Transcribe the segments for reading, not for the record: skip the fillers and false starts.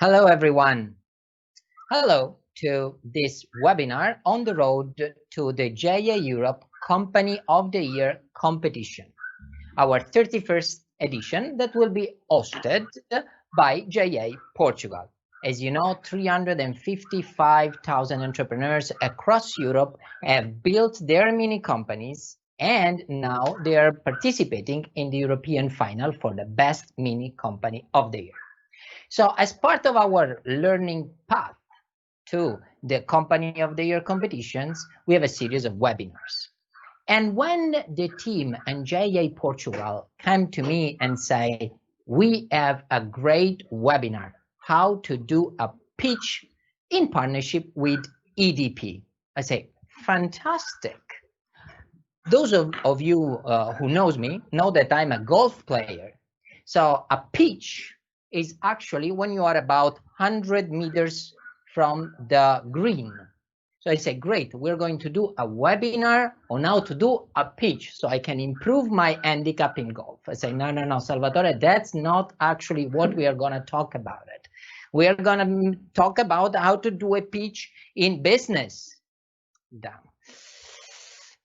Hello, everyone. Hello to this webinar on the road to the JA Europe Company of the Year competition, our 31st edition that will be hosted by JA Portugal. As you know, 355,000 entrepreneurs across Europe have built their mini companies, and now they are participating in the European final for the best mini company of the year. So as part of our learning path to the Company of the Year competitions, we have a series of webinars. And when the team and JA Portugal come to me and say, we have a great webinar, how to do a pitch in partnership with EDP, I say, fantastic. Those of you who knows me know that I'm a golf player. So a pitch is actually when you are about 100 meters from the green. So I say, great, we're going to do a webinar on how to do a pitch so I can improve my handicap in golf. I say, no, Salvatore, that's not actually what we are going to talk about it. We are going to talk about how to do a pitch in business. Damn.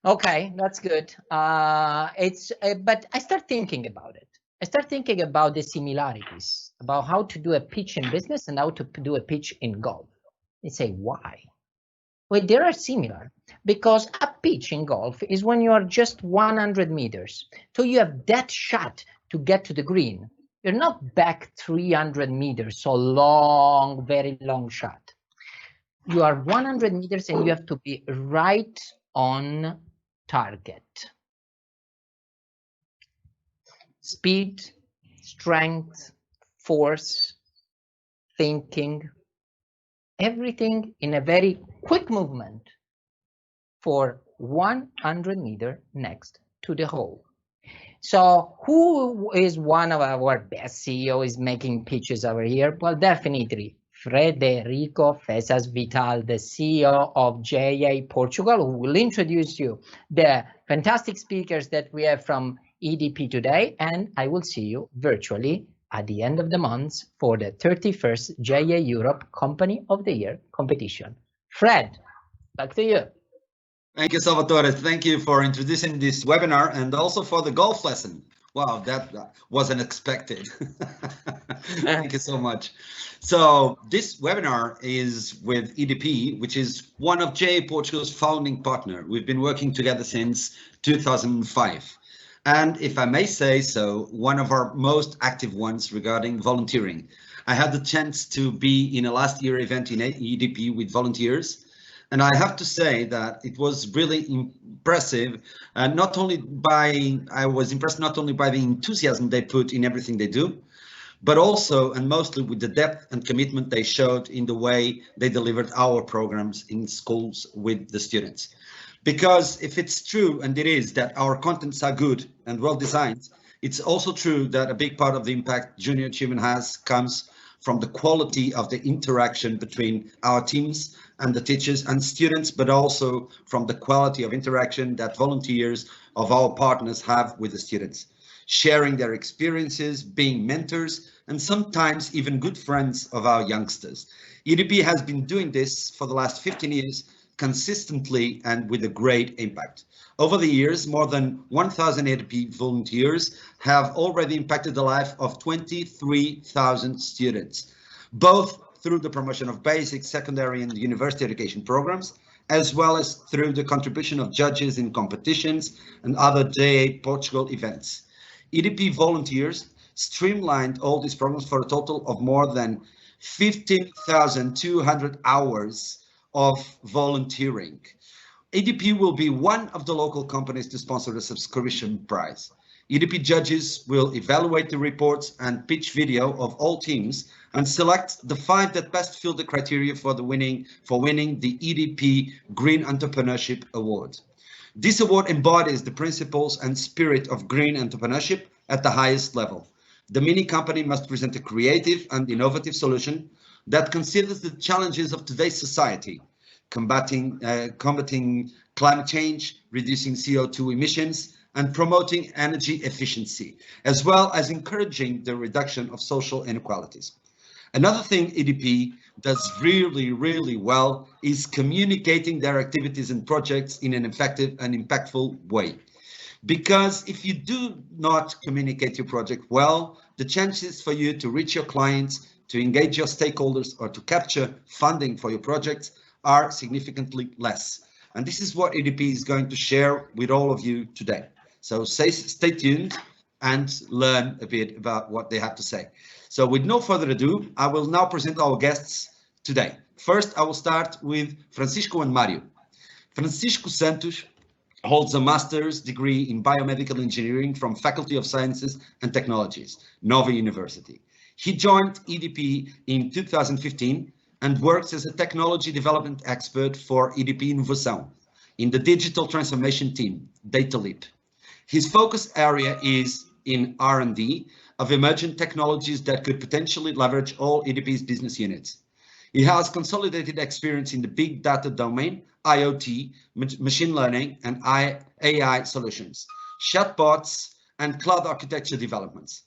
Okay, that's good. But I start thinking about it. I start thinking about the similarities, about how to do a pitch in business and how to do a pitch in golf. I say, why? Well, they are similar because a pitch in golf is when you are just 100 meters. So you have that shot to get to the green. You're not back 300 meters, so long, very long shot. You are 100 meters and you have to be right on target. Speed, strength, force, thinking, everything in a very quick movement for 100 meters next to the hole. So who is one of our best CEOs making pitches over here? Well, definitely Frederico Fesas Vital, the CEO of JA Portugal, who will introduce you the fantastic speakers that we have from EDP today, and I will see you virtually at the end of the month for the 31st JA Europe Company of the Year competition. Fred, back to you. Thank you, Salvatore. Thank you for introducing this webinar and also for the golf lesson. Wow, that was unexpected. Thank you so much. So this webinar is with EDP, which is one of JA Portugal's founding partner. We've been working together since 2005. And if I may say so, one of our most active ones regarding volunteering. I had the chance to be in a last year event in EDP with volunteers. And I have to say that it was really impressive, I was impressed not only by the enthusiasm they put in everything they do, but also and mostly with the depth and commitment they showed in the way they delivered our programs in schools with the students. Because if it's true, and it is, that our contents are good and well designed, it's also true that a big part of the impact Junior Achievement has comes from the quality of the interaction between our teams and the teachers and students, but also from the quality of interaction that volunteers of our partners have with the students, sharing their experiences, being mentors, and sometimes even good friends of our youngsters. EDP has been doing this for the last 15 years consistently and with a great impact. Over the years, more than 1,000 EDP volunteers have already impacted the life of 23,000 students, both through the promotion of basic, secondary, and university education programs, as well as through the contribution of judges in competitions and other JA Portugal events. EDP volunteers streamlined all these programs for a total of more than 15,200 hours of volunteering. EDP will be one of the local companies to sponsor the subscription prize. EDP judges will evaluate the reports and pitch video of all teams and select the 5 that best fill the criteria for winning the EDP Green Entrepreneurship Award. This award embodies the principles and spirit of green entrepreneurship at the highest level. The mini company must present a creative and innovative solution that considers the challenges of today's society, combating climate change, reducing CO2 emissions, and promoting energy efficiency, as well as encouraging the reduction of social inequalities. Another thing EDP does really, really well is communicating their activities and projects in an effective and impactful way. Because if you do not communicate your project well, the chances for you to reach your clients, to engage your stakeholders, or to capture funding for your projects are significantly less. And this is what EDP is going to share with all of you today. So stay tuned and learn a bit about what they have to say. So with no further ado, I will now present our guests today. First, I will start with Francisco and Mario. Francisco Santos holds a master's degree in biomedical engineering from Faculty of Sciences and Technologies, Nova University. He joined EDP in 2015 and works as a technology development expert for EDP Inovação in the digital transformation team, Data Leap. His focus area is in R&D of emerging technologies that could potentially leverage all EDP's business units. He has consolidated experience in the big data domain, IoT, machine learning, and AI solutions, chatbots, and cloud architecture developments.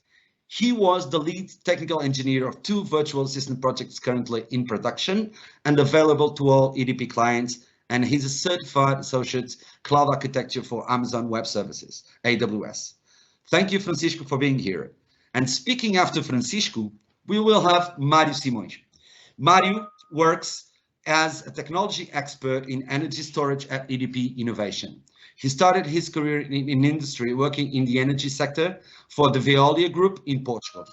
He was the lead technical engineer of 2 virtual assistant projects currently in production and available to all EDP clients, and he's a certified associate cloud architecture for Amazon Web Services, AWS. Thank you, Francisco, for being here. And speaking after Francisco, we will have Mário Simões. Mario works as a technology expert in energy storage at EDP Innovation. He started his career in industry working in the energy sector for the Veolia Group in Portugal.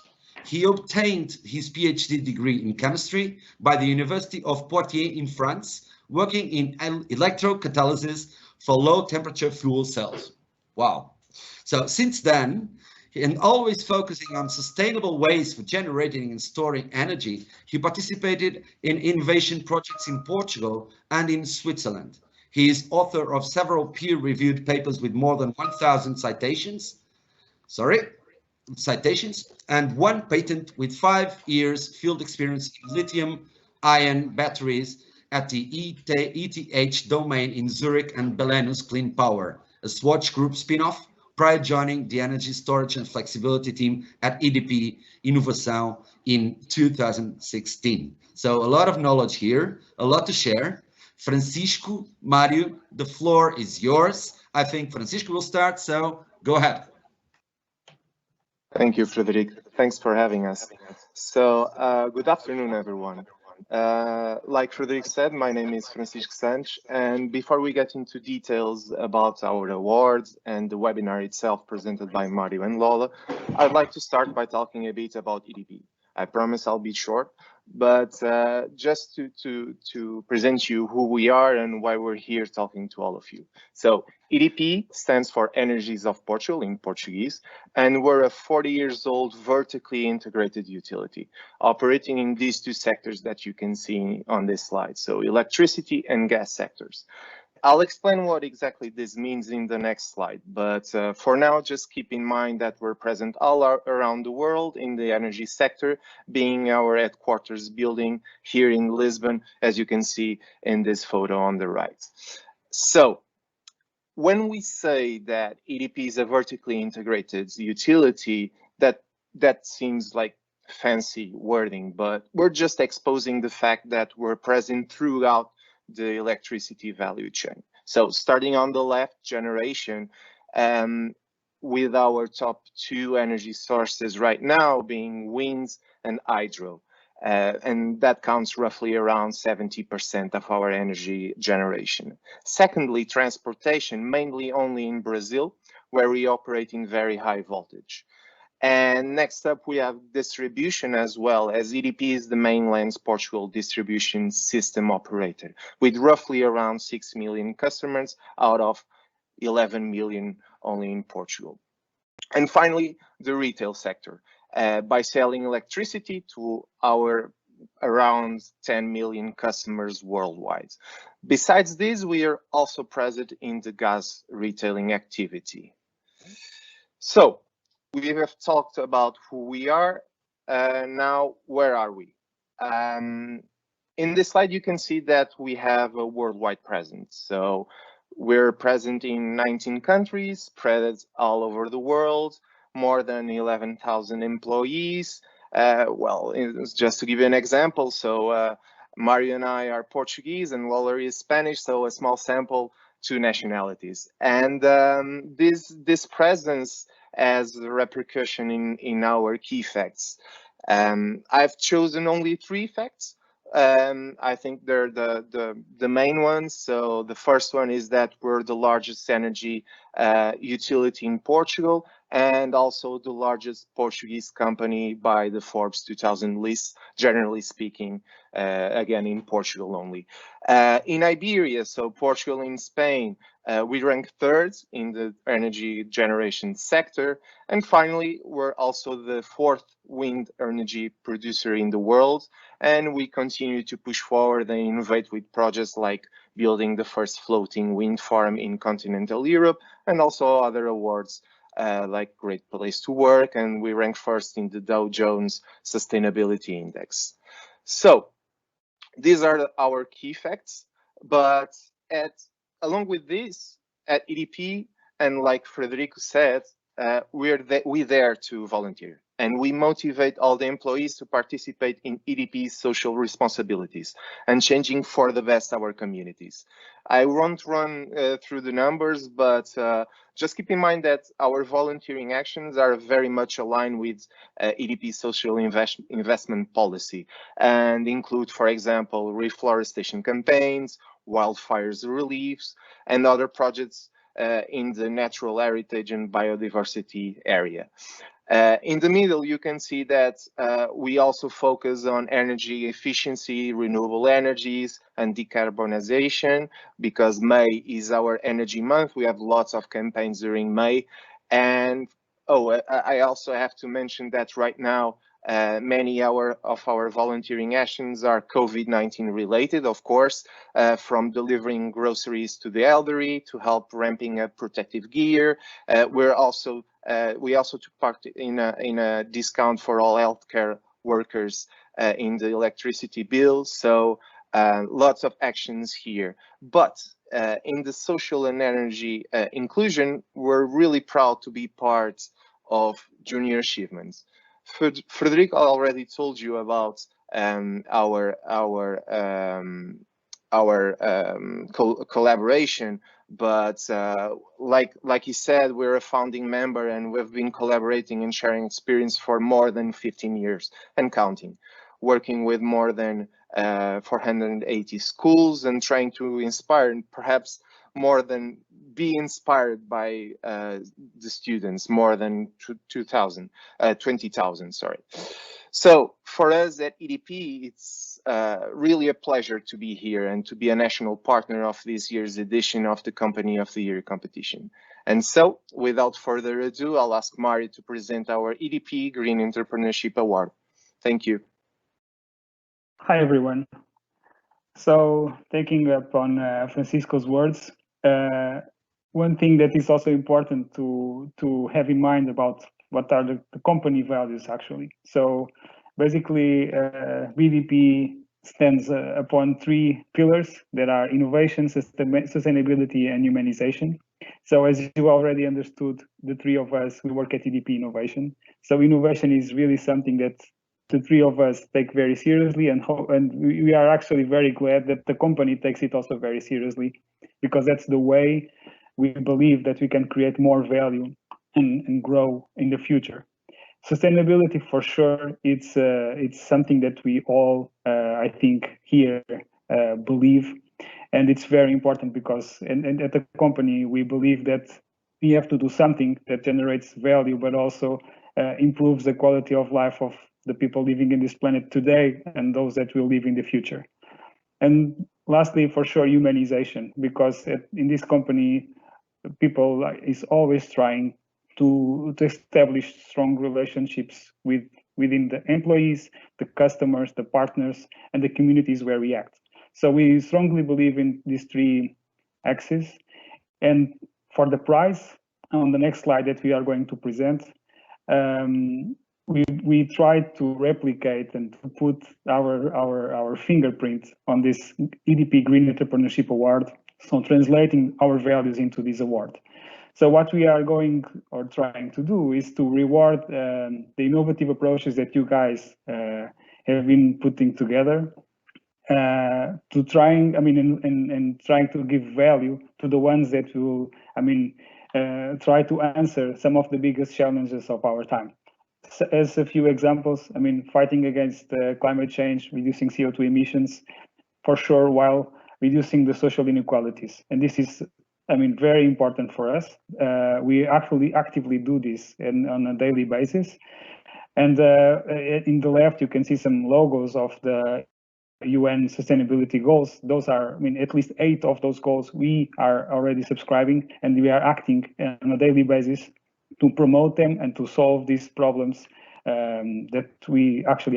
He obtained his PhD degree in chemistry by the University of Poitiers in France, working in electrocatalysis for low temperature fuel cells. Wow. So since then, and always focusing on sustainable ways for generating and storing energy, he participated in innovation projects in Portugal and in Switzerland. He is author of several peer-reviewed papers with more than 1,000 citations, and 1 patent with 5 years field experience in lithium-ion batteries at the ETH domain in Zurich and Belenus Clean Power, a Swatch Group spin-off, prior joining the energy storage and flexibility team at EDP Inovação in 2016. So a lot of knowledge here, a lot to share. Francisco, Mario, the floor is yours. I think Francisco will start, so go ahead. Thank you, Frederic. Thanks for having us. So good afternoon, everyone. Like Frederic said, my name is Francisco Santos, and before we get into details about our awards and the webinar itself presented by Mario and Lola, I'd like to start by talking a bit about EDP. I promise I'll be short, but just to present you who we are and why we're here talking to all of you. So EDP stands for Energies of Portugal in Portuguese, and we're a 40 years old vertically integrated utility operating in these 2 sectors that you can see on this slide, so electricity and gas sectors. I'll explain what exactly this means in the next slide, but for now, just keep in mind that we're present all around the world in the energy sector, being our headquarters building here in Lisbon, as you can see in this photo on the right. So when we say that EDP is a vertically integrated utility, that seems like fancy wording, but we're just exposing the fact that we're present throughout the electricity value chain. So starting on the left, generation, with our top 2 energy sources right now being winds and hydro. And that counts roughly around 70% of our energy generation. Secondly, transportation, mainly only in Brazil, where we operate in very high voltage. And next up, we have distribution as well, as EDP is the mainland Portugal distribution system operator, with roughly around 6 million customers out of 11 million only in Portugal. And finally, the retail sector, by selling electricity to our around 10 million customers worldwide. Besides this, we are also present in the gas retailing activity. So, we have talked about who we are. Now, where are we? In this slide, you can see that we have a worldwide presence. So we're present in 19 countries, spread all over the world, more than 11,000 employees, Well, it's just to give you an example, so Mario and I are Portuguese and Lawler is Spanish, so a small sample, 2 nationalities. And this presence has a repercussion in our key facts. I've chosen only 3 facts. I think they're the main ones. So the first one is that we're the largest energy utility in Portugal, and also the largest Portuguese company by the Forbes 2000 list, generally speaking, again in Portugal only. In Iberia, so Portugal and Spain, we rank 3rd in the energy generation sector. And finally, we're also the 4th wind energy producer in the world. And we continue to push forward and innovate with projects like building the first floating wind farm in continental Europe, and also other awards like Great Place to Work, and we rank 1st in the Dow Jones Sustainability Index. So these are our key facts, but along with this, at EDP, and like Frederico said, we're there to volunteer, and we motivate all the employees to participate in EDP's social responsibilities and changing for the best our communities. I won't run through the numbers, but just keep in mind that our volunteering actions are very much aligned with EDP's social investment policy and include, for example, reforestation campaigns, wildfires reliefs, and other projects in the natural heritage and biodiversity area. In the middle, you can see that we also focus on energy efficiency, renewable energies, and decarbonization, because May is our energy month. We have lots of campaigns during May. And I also have to mention that right now, many of our volunteering actions are COVID-19 related, of course, from delivering groceries to the elderly to help ramping up protective gear. We also took part in a discount for all healthcare workers in the electricity bill. So lots of actions here. But in the social and energy inclusion, we're really proud to be part of Junior Achievements. Frederico already told you about our collaboration, but like he said, we're a founding member, and we've been collaborating and sharing experience for more than 15 years and counting, working with more than 480 schools and trying to inspire, and perhaps more than be inspired by the students, more than 20,000, sorry. So for us at EDP, it's really a pleasure to be here and to be a national partner of this year's edition of the Company of the Year competition. And so, without further ado, I'll ask Mari to present our EDP Green Entrepreneurship Award. Thank you. Hi, everyone. So, taking up on Francisco's words, one thing that is also important to have in mind about what are the company values actually. So basically, BDP stands upon 3 pillars that are innovation, sustainability, and humanization. So as you already understood, the 3 of us, we work at EDP Innovation. So innovation is really something that the 3 of us take very seriously, and we are actually very glad that the company takes it also very seriously, because that's the way we believe that we can create more value and grow in the future. Sustainability, for sure, it's something that we all, I think, here believe, and it's very important because and at the company we believe that we have to do something that generates value, but also improves the quality of life of the people living in this planet today and those that will live in the future. And lastly, for sure, humanization, because in this company, people is always trying to establish strong relationships within the employees, the customers, the partners, and the communities where we act. So we strongly believe in these 3 axes. And for the prize, on the next slide that we are going to present, we try to replicate and to put our fingerprint on this EDP Green Entrepreneurship Award, so translating our values into this award. So what we are going or trying to do is to reward the innovative approaches that you guys have been putting together to trying, and trying to give value to the ones that will, try to answer some of the biggest challenges of our time. So as a few examples, fighting against climate change, reducing CO2 emissions, for sure, while reducing the social inequalities. And this is, very important for us. We actually actively do this on a daily basis. And in the left, you can see some logos of the UN sustainability goals. Those are, at least 8 of those goals we are already subscribing, and we are acting on a daily basis to promote them and to solve these problems that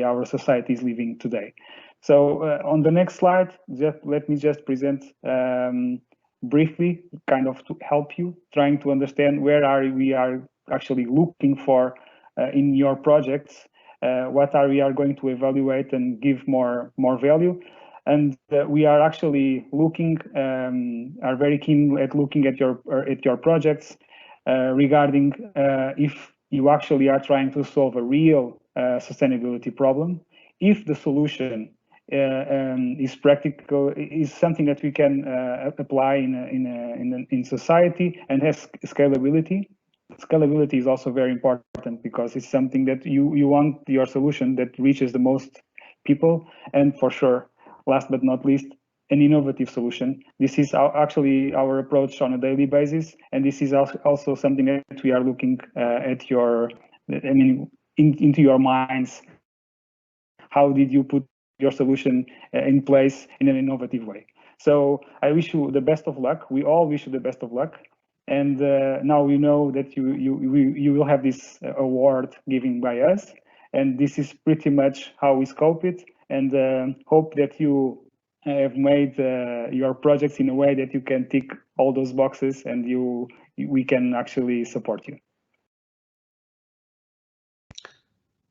our society is living today. So on the next slide, let me just present briefly, kind of to help you, trying to understand where we are actually looking for in your projects. What we are going to evaluate and give more value. And we are actually looking, are very keen at looking at your projects regarding if you actually are trying to solve a real sustainability problem, if the solution is practical, is something that we can apply in society and has scalability. Scalability is also very important because it's something that you want your solution that reaches the most people, and for sure, last but not least, an innovative solution. This is actually our approach on a daily basis, and this is also something that we are looking at into your minds. How did you put your solution in place in an innovative way? So I wish you the best of luck. We all wish you the best of luck. And now we know that you will have this award given by us, and this is pretty much how we scope it. And hope that you have made your projects in a way that you can tick all those boxes, and we can actually support you.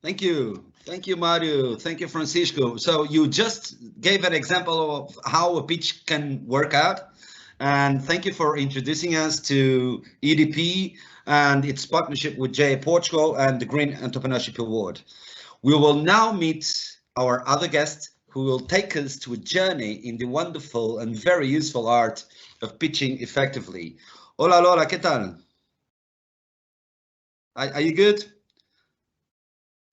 Thank you, Mario. Thank you, Francisco. So you just gave an example of how a pitch can work out. And thank you for introducing us to EDP and its partnership with JA Portugal and the Green Entrepreneurship Award. We will now meet our other guest who will take us to a journey in the wonderful and very useful art of pitching effectively. Hola, Lola, ¿qué tal? Are you good?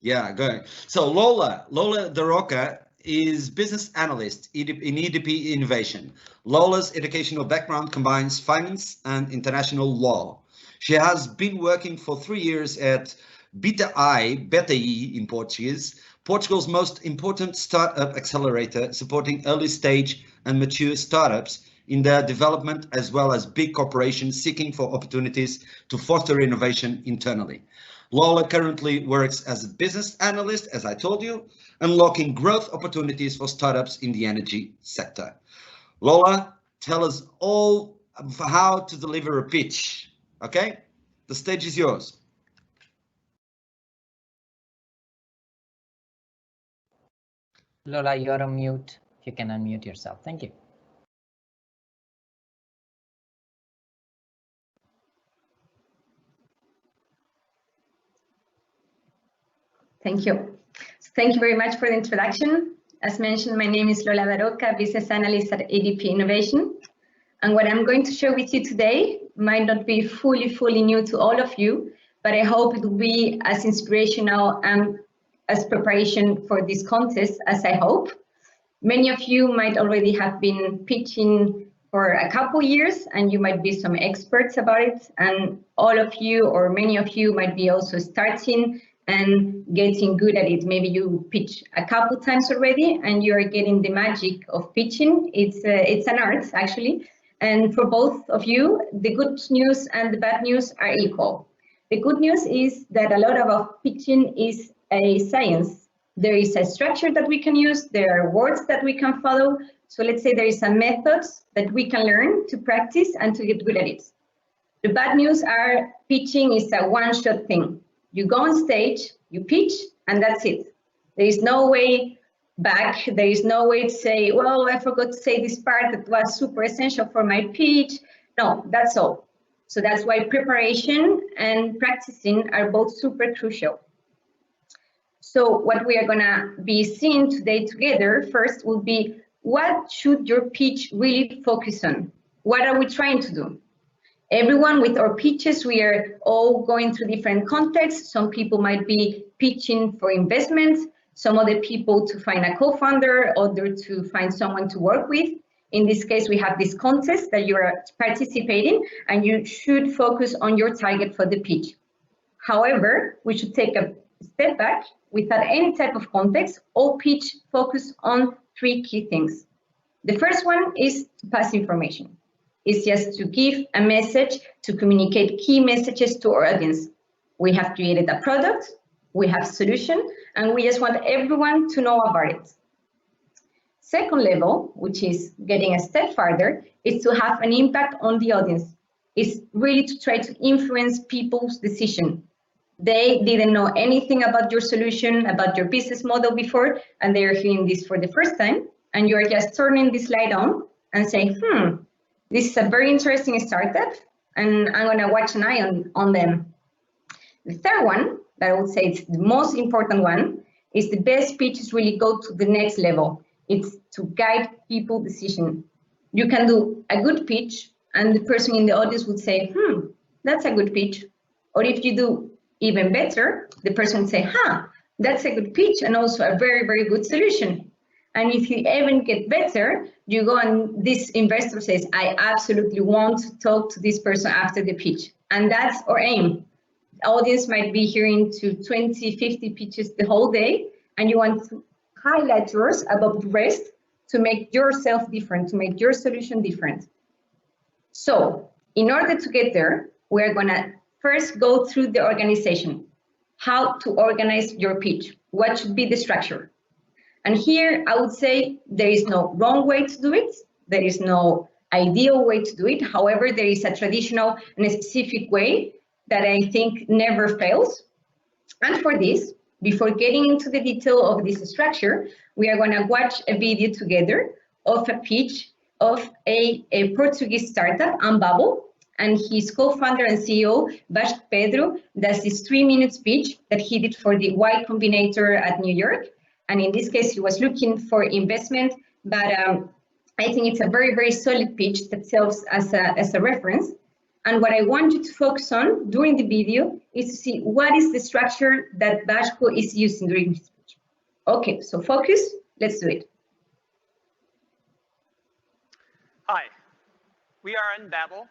Yeah, good. So Lola De Roca is business analyst in EDP Innovation. Lola's educational background combines finance and international law. She has been working for 3 years at BTI in Portuguese, Portugal's most important startup accelerator, supporting early stage and mature startups in their development, as well as big corporations seeking for opportunities to foster innovation internally. Lola currently works as a business analyst, as I told you, unlocking growth opportunities for startups in the energy sector. Lola, tell us all how to deliver a pitch, okay? The stage is yours. Lola, you're on mute. You can unmute yourself. Thank you. Thank you. Thank you very much for the introduction. As mentioned, my name is Lola De Roca, business analyst at EDP Innovation. And what I'm going to share with you today might not be fully new to all of you, but I hope it will be as inspirational and as preparation for this contest as I hope. Many of you might already have been pitching for a couple years, and you might be some experts about it. And all of you, or many of you, might be also starting and getting good at it. Maybe you pitch a couple times already and you're getting the magic of pitching. It's an art, actually. And for both of you, the good news and the bad news are equal. The good news is that a lot of pitching is a science. There is a structure that we can use. There are words that we can follow. So let's say there is a method that we can learn to practice and to get good at it. The bad news are pitching is a one-shot thing. You go on stage, you pitch, and that's it. There is no way back. There is no way to say, well, I forgot to say this part that was super essential for my pitch. No, that's all. So that's why preparation and practicing are both super crucial. So what we are gonna be seeing today together first will be, what should your pitch really focus on? What are we trying to do? Everyone with our pitches, we are all going through different contexts. Some people might be pitching for investments, some other people to find a co-founder, other to find someone to work with. In this case, we have this contest that you are participating, and you should focus on your target for the pitch. However, we should take a step back. Without any type of context, all pitch focus on 3 key things. The first one is to pass information. It's just to give a message, to communicate key messages to our audience. We have created a product, we have a solution, and we just want everyone to know about it. Second level, which is getting a step further, is to have an impact on the audience. It's really to try to influence people's decision. They didn't know anything about your solution, about your business model before, and they are hearing this for the first time, and you're just turning this light on and saying, this is a very interesting startup, and I'm gonna watch an eye on them. The third one, that I would say is the most important one, is the best pitches really go to the next level. It's to guide people's decision. You can do a good pitch, and the person in the audience would say, that's a good pitch. Or if you do even better, the person would say, that's a good pitch and also a very, very good solution. And if you even get better, you go and this investor says, I absolutely want to talk to this person after the pitch. And that's our aim. The audience might be hearing to 20, 50 pitches the whole day, and you want to highlight yours above the rest to make yourself different, to make your solution different. So in order to get there, we're gonna first go through the organization, how to organize your pitch, what should be the structure. And here I would say there is no wrong way to do it, there is no ideal way to do it. However, there is a traditional and a specific way that I think never fails. And for this, before getting into the detail of this structure, we are going to watch a video together of a pitch of a Portuguese startup, Unbabel, and his co-founder and CEO, Vasco Pedro, does this 3-minute speech that he did for the Y Combinator at New York. And in this case, he was looking for investment, but I think it's a very, very solid pitch that serves as a reference. And what I want you to focus on during the video is to see what is the structure that Vasco is using during his speech. Okay, so focus, let's do it. Hi, we are Untitled,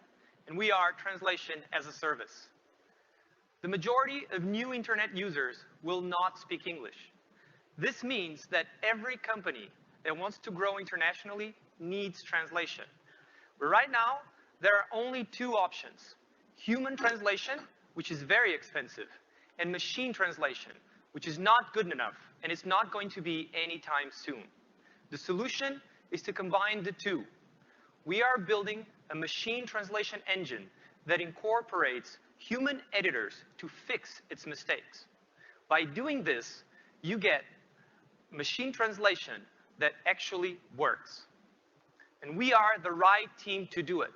and we are Translation as a Service. The majority of new internet users will not speak English. This means that every company that wants to grow internationally needs translation. But right now, there are only 2 options: human translation, which is very expensive, and machine translation, which is not good enough, and it's not going to be anytime soon. The solution is to combine the 2. We are building a machine translation engine that incorporates human editors to fix its mistakes. By doing this, you get machine translation that actually works. And we are the right team to do it.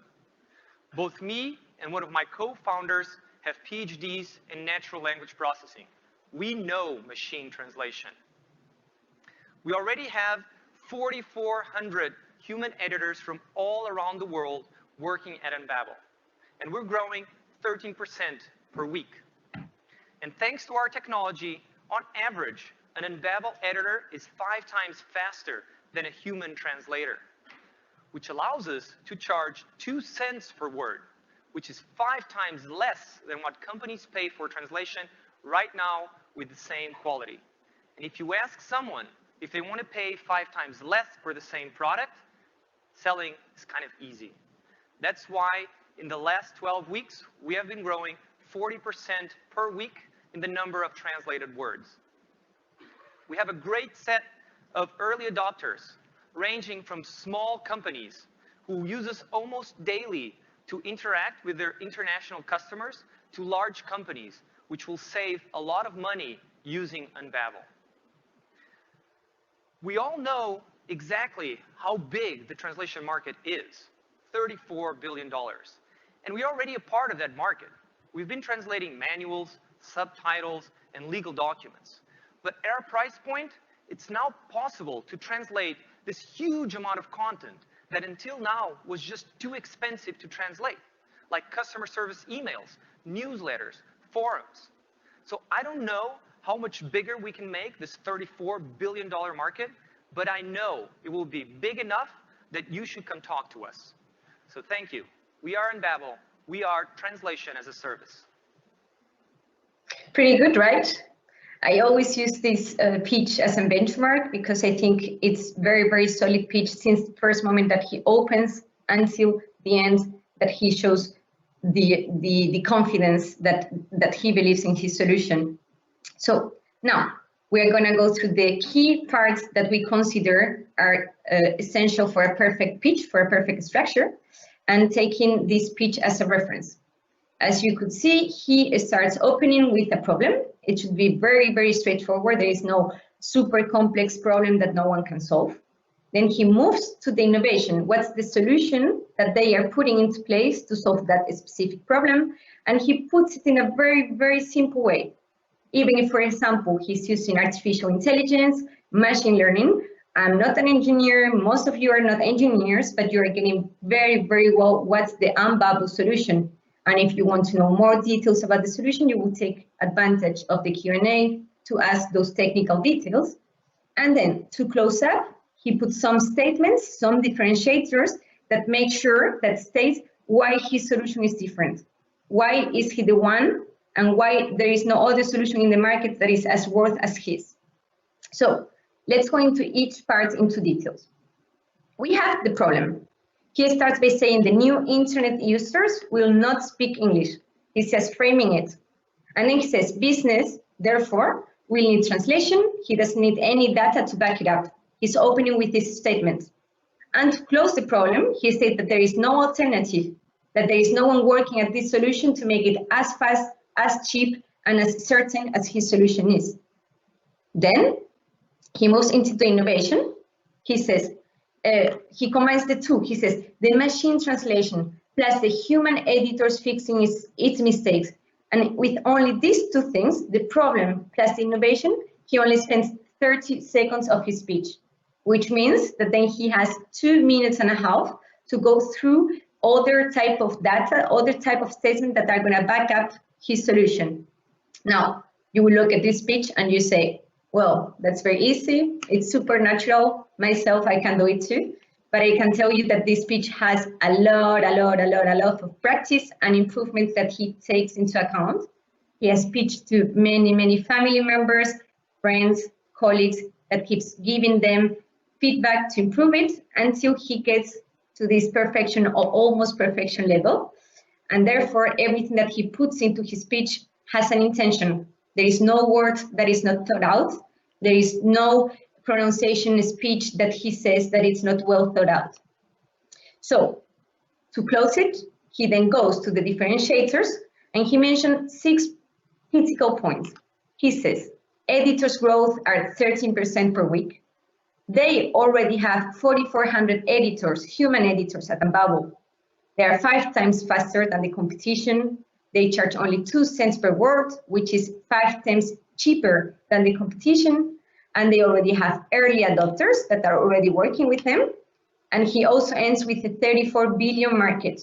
Both me and one of my co-founders have PhDs in natural language processing. We know machine translation. We already have 4,400 human editors from all around the world working at Unbabel. And we're growing 13% per week. And thanks to our technology, on average, an Unbabel editor is 5 times faster than a human translator, which allows us to charge 2 cents per word, which is 5 times less than what companies pay for translation right now with the same quality. And if you ask someone if they want to pay 5 times less for the same product, selling is kind of easy. That's why in the last 12 weeks, we have been growing 40% per week in the number of translated words. We have a great set of early adopters, ranging from small companies who use us almost daily to interact with their international customers to large companies, which will save a lot of money using Unbabel. We all know exactly how big the translation market is, $34 billion. And we're already a part of that market. We've been translating manuals, subtitles, and legal documents. But at our price point, it's now possible to translate this huge amount of content that until now was just too expensive to translate, like customer service emails, newsletters, forums. So I don't know how much bigger we can make this $34 billion market, but I know it will be big enough that you should come talk to us. So thank you. We are Unbabel. We are translation as a service. Pretty good, right? I always use this pitch as a benchmark because I think it's very, very solid pitch since the first moment that he opens until the end that he shows the confidence that he believes in his solution. So now we are going to go through the key parts that we consider are essential for a perfect pitch, for a perfect structure, and taking this pitch as a reference. As you could see, he starts opening with a problem. It should be very, very straightforward. There is no super complex problem that no one can solve. Then he moves to the innovation. What's the solution that they are putting into place to solve that specific problem? And he puts it in a very, very simple way. Even if, for example, he's using artificial intelligence, machine learning. I'm not an engineer. Most of you are not engineers, but you're getting very, very well what's the Unbabel solution. And if you want to know more details about the solution, you will take advantage of the Q&A to ask those technical details. And then to close up, he puts some statements, some differentiators that make sure that states why his solution is different. Why is he the one and why there is no other solution in the market that is as worth as his. So let's go into each part into details. We have the problem. He starts by saying the new internet users will not speak English. He says framing it. And then he says business, therefore, will need translation. He doesn't need any data to back it up. He's opening with this statement. And to close the problem, he said that there is no alternative, that there is no one working at this solution to make it as fast, as cheap, and as certain as his solution is. Then he moves into the innovation. He says, he combines the two. He says, the machine translation plus the human editors fixing its mistakes. And with only these two things, the problem plus the innovation, he only spends 30 seconds of his speech, which means that then he has 2.5 minutes to go through other type of data, other type of statements that are going to back up his solution. Now, you will look at this speech and you say, well, that's very easy. It's supernatural. Myself, I can do it too. But I can tell you that this speech has a lot of practice and improvements that he takes into account. He has pitched to many, many family members, friends, colleagues, that keeps giving them feedback to improve it until he gets to this perfection or almost perfection level. And therefore, everything that he puts into his speech has an intention. There is no word that is not thought out. There is no pronunciation speech that he says that it's not well thought out. So to close it, he then goes to the differentiators and he mentioned 6 critical points. He says, editors' growth are 13% per week. They already have 4,400 editors, human editors at Unbabel. They are 5 times faster than the competition. They charge only 2 cents per word, which is 5 times cheaper than the competition. And they already have early adopters that are already working with them. And he also ends with a 34 billion market.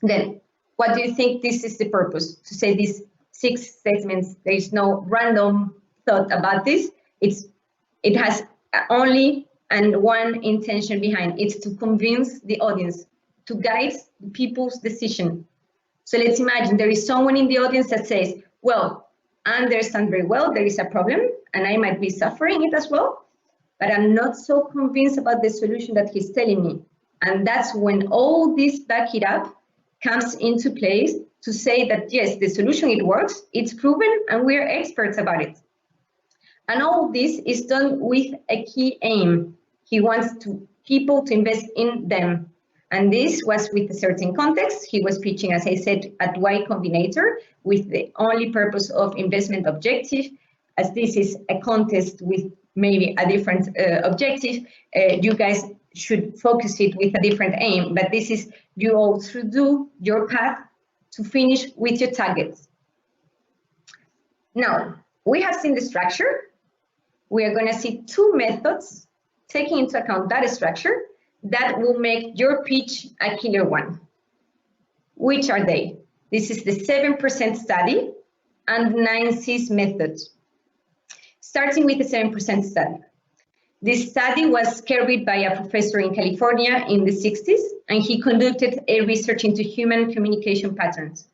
Then, what do you think this is the purpose? To say these 6 statements, there is no random thought about this. It has only and one intention behind. It's to convince the audience, to guide people's decision. So let's imagine there is someone in the audience that says, well, I understand very well there is a problem and I might be suffering it as well, but I'm not so convinced about the solution that he's telling me. And that's when all this back it up comes into place to say that, yes, the solution, it works, it's proven, and we're experts about it. And all this is done with a key aim. He wants people to invest in them. And this was with a certain context. He was pitching, as I said, at Y Combinator with the only purpose of investment objective. As this is a contest with maybe a different objective, you guys should focus it with a different aim, but this is you also do your path to finish with your targets. Now, we have seen the structure. We are going to see two methods taking into account that structure that will make your pitch a killer one. Which are they? This is the 7% study and 9Cs method. Starting with the 7% study. This study was carried by a professor in California in the 60s, and he conducted a research into human communication patterns.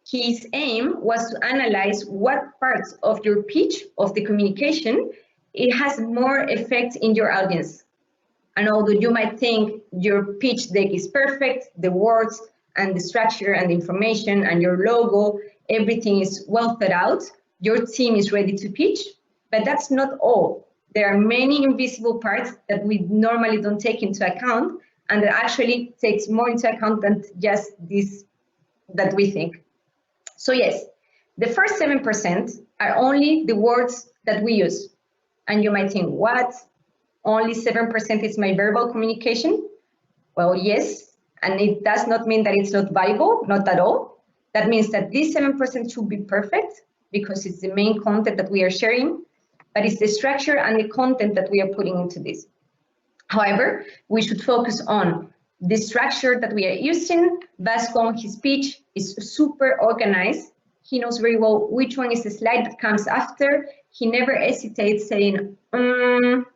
His aim was to analyze what parts of your pitch, of the communication, it has more effect in your audience. And although you might think your pitch deck is perfect, the words and the structure and the information and your logo, everything is well thought out, your team is ready to pitch, but that's not all. There are many invisible parts that we normally don't take into account, and that actually takes more into account than just this that we think. So yes, the first 7% are only the words that we use. And you might think, what? Only 7% is my verbal communication? Well, yes, and it does not mean that it's not viable, not at all. That means that this 7% should be perfect because it's the main content that we are sharing, but it's the structure and the content that we are putting into this. However, we should focus on the structure that we are using. Vasco, his speech is super organized. He knows very well which one is the slide that comes after. He never hesitates saying,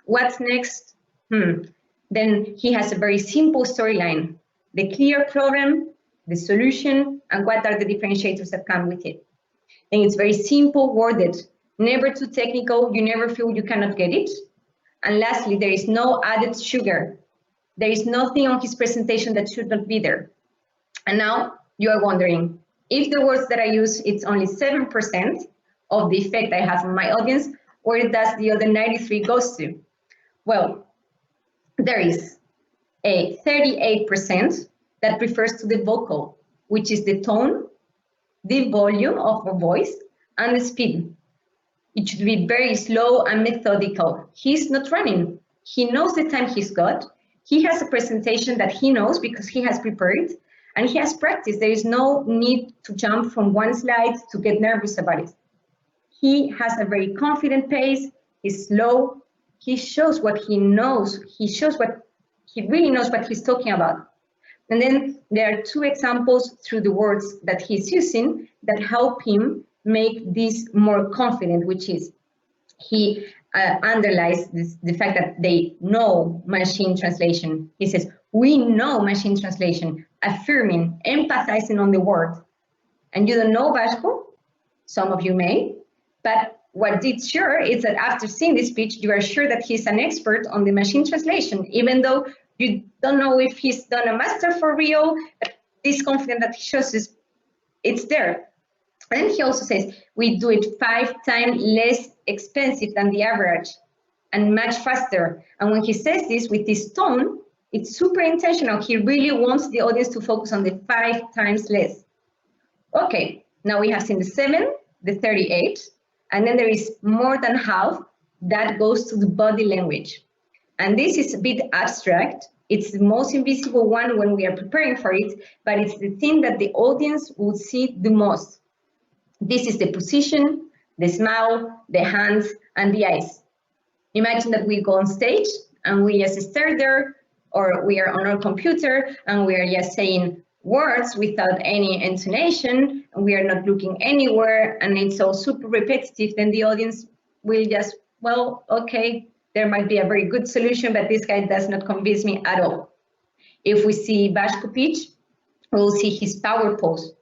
what's next? Then he has a very simple storyline, the clear problem, the solution, and what are the differentiators that come with it. And it's very simple worded, never too technical, you never feel you cannot get it. And lastly, there is no added sugar. There is nothing on his presentation that should not be there. And now you are wondering, if the words that I use, it's only 7% of the effect I have on my audience, where does the other 93 goes to? Well, there is a 38% that refers to the vocal, which is the tone, the volume of a voice, and the speed. It should be very slow and methodical. He's not running. He knows the time he's got. He has a presentation that he knows because he has prepared, and he has practiced. There is no need to jump from one slide to get nervous about it. He has a very confident pace. He's slow. He shows what he knows. He shows what he really knows what he's talking about. And then there are two examples through the words that he's using that help him make this more confident, which is he underlies the fact that they know machine translation. He says, we know machine translation, affirming, empathizing on the word. And you don't know Vasco, some of you may, but what it's sure is that after seeing this speech, you are sure that he's an expert on the machine translation, even though you don't know if he's done a master for real, but this confidence that he shows is, it's there. And he also says, we do it 5 times less expensive than the average and much faster. And when he says this with this tone, it's super intentional. He really wants the audience to focus on the 5 times less. Okay, now we have seen the 7, the 38, and then there is more than half that goes to the body language. And this is a bit abstract. It's the most invisible one when we are preparing for it, but it's the thing that the audience would see the most. This is the position, the smile, the hands, and the eyes. Imagine that we go on stage and we just stare there, or we are on our computer and we are just saying words without any intonation, and we are not looking anywhere, and it's all super repetitive, then the audience will just, well, okay, there might be a very good solution, but this guy does not convince me at all. If we see Vasco pitch, we'll see his power pose.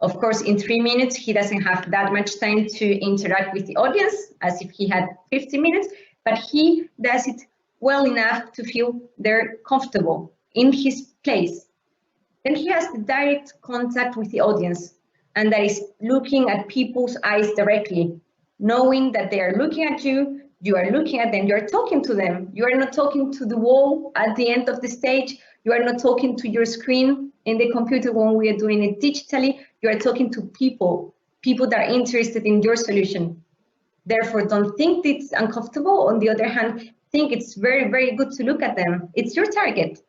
Of course, in 3 minutes, he doesn't have that much time to interact with the audience as if he had 50 minutes, but he does it well enough to feel they're comfortable in his place. Then he has the direct contact with the audience, and that is looking at people's eyes directly, knowing that they are looking at you, you are looking at them, you are talking to them. You are not talking to the wall at the end of the stage. You are not talking to your screen in the computer when we are doing it digitally. You are talking to people that are interested in your solution. Therefore, don't think it's uncomfortable. On the other hand, think it's very, very good to look at them. It's your target.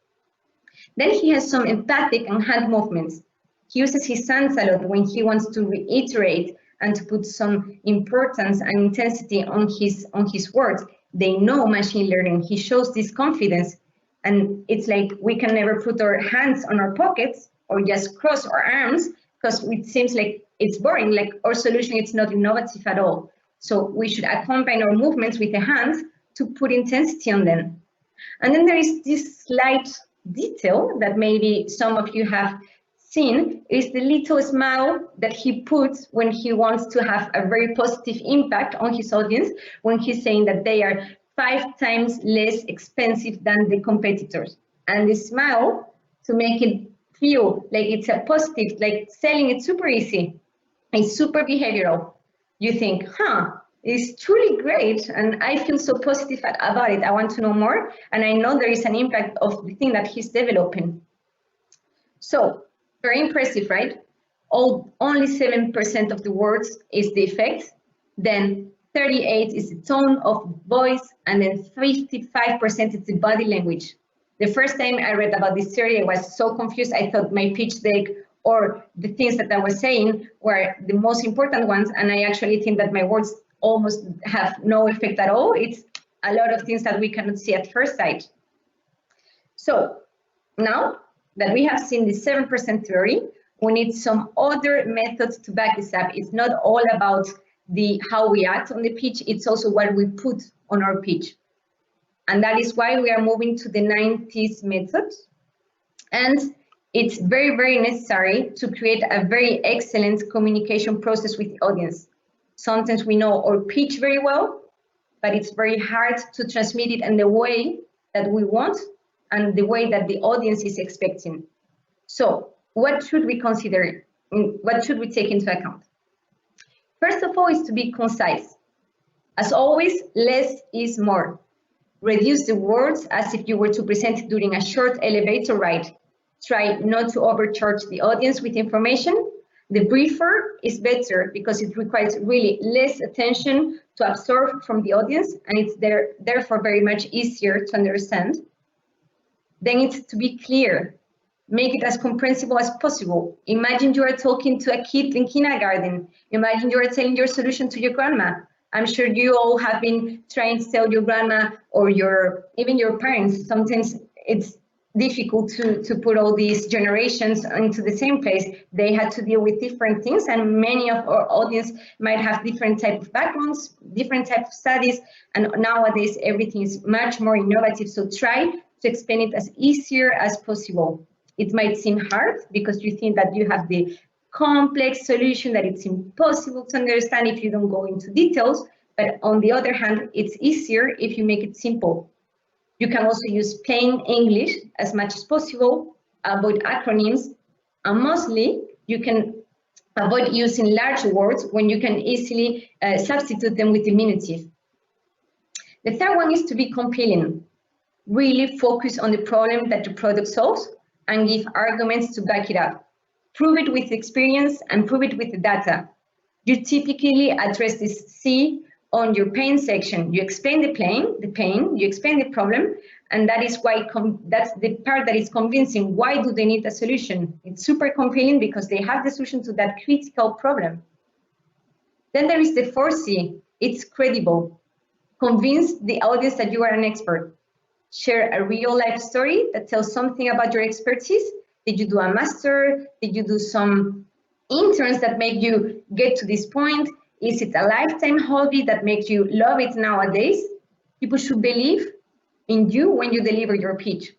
Then he has some emphatic and hand movements. He uses his hands a lot when he wants to reiterate and to put some importance and intensity on his words. They know machine learning. He shows this confidence. And it's like we can never put our hands on our pockets or just cross our arms because it seems like it's boring, like our solution is not innovative at all. So we should accompany our movements with the hands to put intensity on them. And then there is this slight detail that maybe some of you have seen, is the little smile that he puts when he wants to have a very positive impact on his audience, when he's saying that they are 5 times less expensive than the competitors. And the smile to make it feel like it's a positive, like selling it super easy. It's super behavioral. You think, it's truly great, and I feel so positive about it. I want to know more, and I know there is an impact of the thing that he's developing. So, very impressive, right? Only 7% of the words is the effect, then 38 is the tone of voice, and then 55% is the body language. The first time I read about this theory, I was so confused. I thought my pitch deck or the things that I was saying were the most important ones, and I actually think that my words almost have no effect at all. It's a lot of things that we cannot see at first sight. So now that we have seen the 7% theory, we need some other methods to back this up. It's not all about how we act on the pitch, it's also what we put on our pitch. And that is why we are moving to the 90s method. And it's very, very necessary to create a very excellent communication process with the audience. Sometimes we know our pitch very well, but it's very hard to transmit it in the way that we want and the way that the audience is expecting. So what should we consider? What should we take into account? First of all, is to be concise. As always, less is more. Reduce the words as if you were to present it during a short elevator ride. Try not to overcharge the audience with information. The briefer is better because it requires really less attention to absorb from the audience, and it's therefore very much easier to understand. Then it's to be clear. Make it as comprehensible as possible. Imagine you are talking to a kid in kindergarten. Imagine you are telling your solution to your grandma. I'm sure you all have been trying to tell your grandma or even your parents. Sometimes it's difficult to put all these generations into the same place. They had to deal with different things, and many of our audience might have different type of backgrounds, different type of studies, and nowadays everything is much more innovative. So try to explain it as easier as possible. It might seem hard because you think that you have the complex solution that it's impossible to understand if you don't go into details, but on the other hand, it's easier if you make it simple. You can also use plain English as much as possible, avoid acronyms, and mostly you can avoid using large words when you can easily substitute them with diminutive. The third one is to be compelling. Really focus on the problem that the product solves and give arguments to back it up. Prove it with experience and prove it with the data. You typically address this C on your pain section. You explain the pain, you explain the problem, and that is why that's the part that is convincing. Why do they need a solution? It's super compelling because they have the solution to that critical problem. Then there is the 4C. It's credible. Convince the audience that you are an expert. Share a real life story that tells something about your expertise. Did you do a master? Did you do some interns that make you get to this point? Is it a lifetime hobby that makes you love it nowadays? People should believe in you when you deliver your pitch.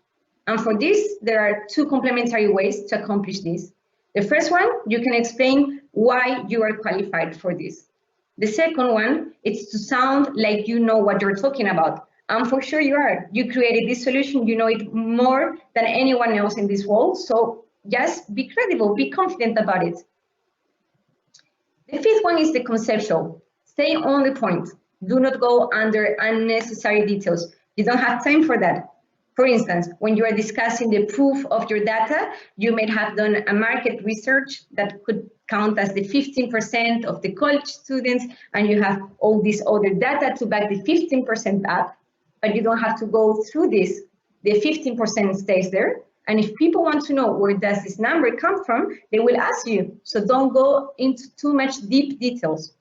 And for this, there are 2 complementary ways to accomplish this. The first one, you can explain why you are qualified for this. The second one, it's to sound like you know what you're talking about. And for sure you are. You created this solution, you know it more than anyone else in this world. So just be credible, be confident about it. The 5th one is the conceptual. Stay on the point. Do not go under unnecessary details. You don't have time for that. For instance, when you are discussing the proof of your data, you may have done a market research that could count as the 15% of the college students, and you have all this other data to back the 15% up. but you don't have to go through this. The 15% stays there. And if people want to know where does this number come from, they will ask you. So don't go into too much deep details.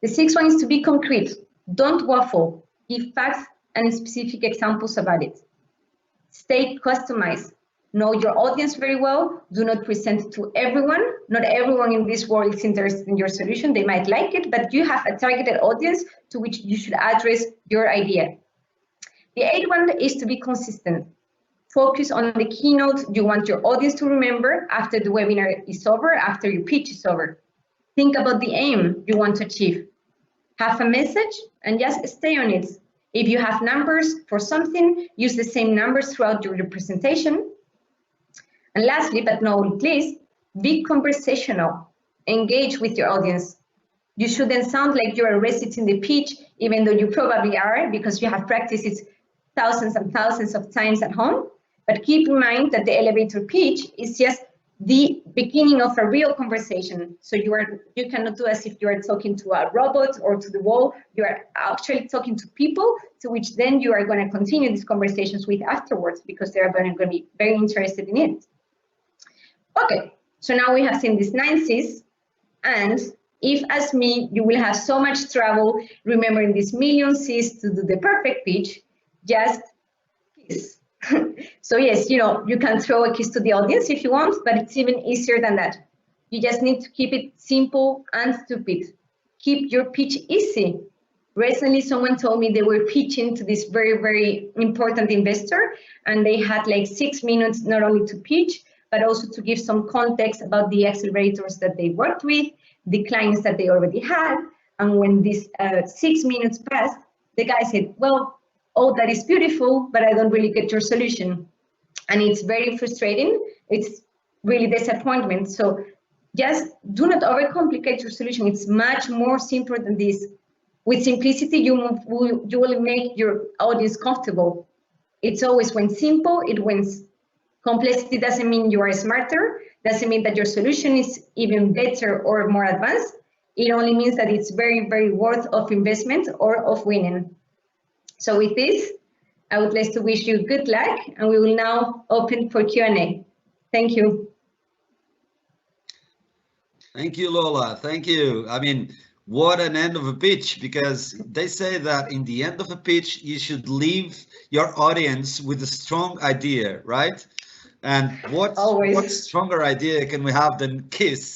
The sixth one is to be concrete. Don't waffle. Give facts and specific examples about it. Stay customized. Know your audience very well. Do not present it to everyone. Not everyone in this world is interested in your solution. They might like it, but you have a targeted audience to which you should address your idea. The eighth one is to be consistent. Focus on the keynote you want your audience to remember after the webinar is over, after your pitch is over. Think about the aim you want to achieve. Have a message and just stay on it. If you have numbers for something, use the same numbers throughout your presentation. And lastly, but not least, be conversational. Engage with your audience. You shouldn't sound like you're reciting the pitch, even though you probably are, because you have practiced it thousands and thousands of times at home. But keep in mind that the elevator pitch is just the beginning of a real conversation. So you cannot do as if you are talking to a robot or to the wall. You are actually talking to people, to which then you are going to continue these conversations with afterwards, because they are going to be very interested in it. Okay, so now we have seen these 9 C's, and if, as me, you will have so much trouble remembering these million C's to do the perfect pitch, just kiss. So yes, you can throw a kiss to the audience if you want, but it's even easier than that. You just need to keep it simple and stupid. Keep your pitch easy. Recently, someone told me they were pitching to this very, very important investor, and they had like 6 minutes not only to pitch, but also to give some context about the accelerators that they worked with, the clients that they already had. And when this 6 minutes passed, the guy said, well, oh, that is beautiful, but I don't really get your solution. And it's very frustrating. It's really disappointment. So just do not overcomplicate your solution. It's much more simple than this. With simplicity, you will make your audience comfortable. It's always when simple, it wins. Complexity doesn't mean you are smarter, doesn't mean that your solution is even better or more advanced. It only means that it's very, very worth of investment or of winning. So with this, I would like to wish you good luck, and we will now open for Q&A. Thank you. Thank you, Lola. Thank you. I mean, what an end of a pitch, because they say that in the end of a pitch, you should leave your audience with a strong idea, right? And what stronger idea can we have than kiss?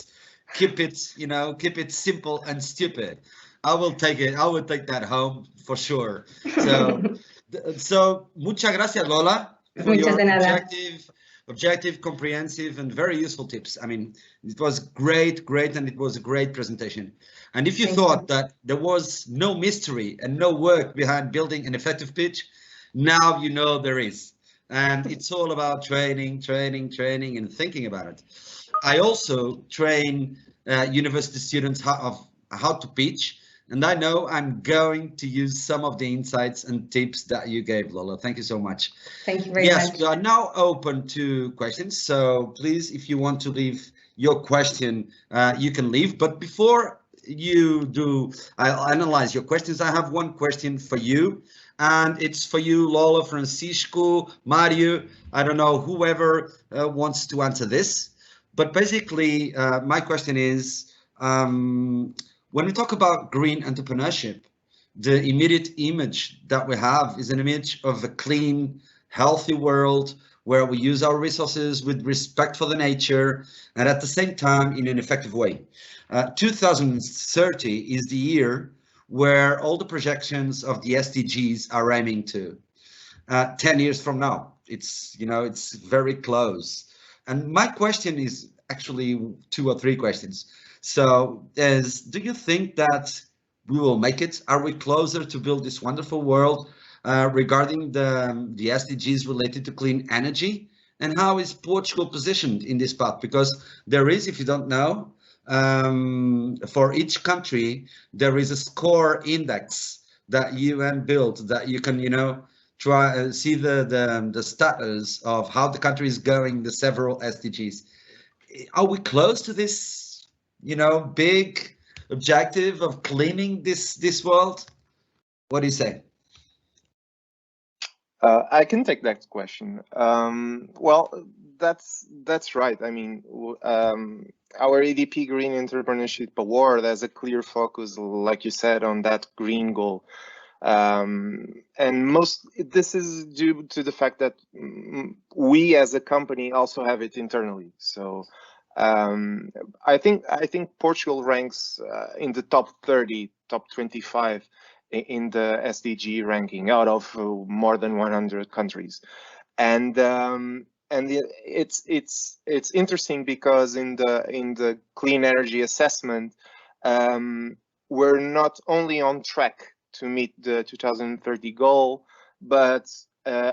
Keep it simple and stupid. I will take it. I will take that home for sure. So muchas gracias, Lola, for your objective, comprehensive, and very useful tips. I mean, it was great, and it was a great presentation. And if you thought that there was no mystery and no work behind building an effective pitch, now you know there is. And it's all about training, and thinking about it. I also train university students how to pitch. And I know I'm going to use some of the insights and tips that you gave, Lola. Thank you so much. Thank you very much. Yes, we are now open to questions. So please, if you want to leave your question, you can leave. But before you do, I'll analyze your questions. I have one question for you. And it's for you, Lola, Francisco, Mario. I don't know, whoever wants to answer this. But basically, my question is, when we talk about green entrepreneurship, the immediate image that we have is an image of a clean, healthy world where we use our resources with respect for the nature and at the same time in an effective way. 2030 is the year where all the projections of the SDGs are aiming to. 10 years from now, it's very close. And my question is actually 2 or 3 questions. So, do you think that we will make it? Are we closer to build this wonderful world regarding the SDGs related to clean energy? And how is Portugal positioned in this path? Because there is, if you don't know, for each country, there is a score index that UN built that you can, try see the status of how the country is going, the several SDGs. Are we close to this? Big objective of cleaning this world? What do you say? I can take that question. Well, that's right. I mean, our EDP Green Entrepreneurship Award has a clear focus, like you said, on that green goal. And this is due to the fact that we as a company also have it internally. So I think Portugal ranks in the top 30, top 25 in the SDG ranking out of more than 100 countries. And it's interesting because in the clean energy assessment, we're not only on track to meet the 2030 goal, but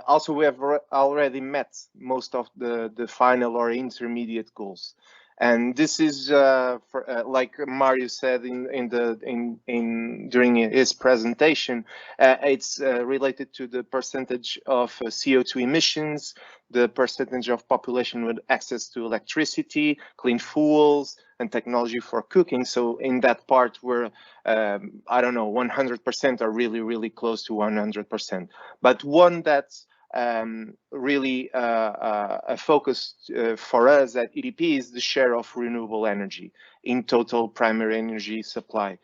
also we have already met most of the final or intermediate goals. And this is like Mario said during his presentation, it's related to the percentage of CO2 emissions, the percentage of population with access to electricity, clean fuels, and technology for cooking. So in that part, we're I don't know, 100% or really close to 100%. But one that's really a focus for us at EDP is the share of renewable energy in total primary energy supply,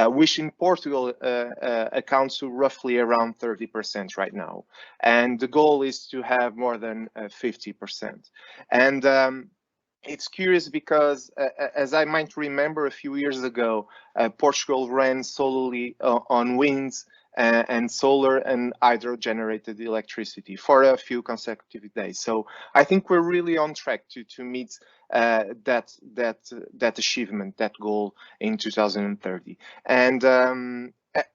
which in Portugal accounts to roughly around 30% right now. And the goal is to have more than 50%. And it's curious because, as I might remember a few years ago, Portugal ran solely on winds and solar and hydro-generated electricity for a few consecutive days. So I think we're really on track to meet that achievement, that goal in 2030. And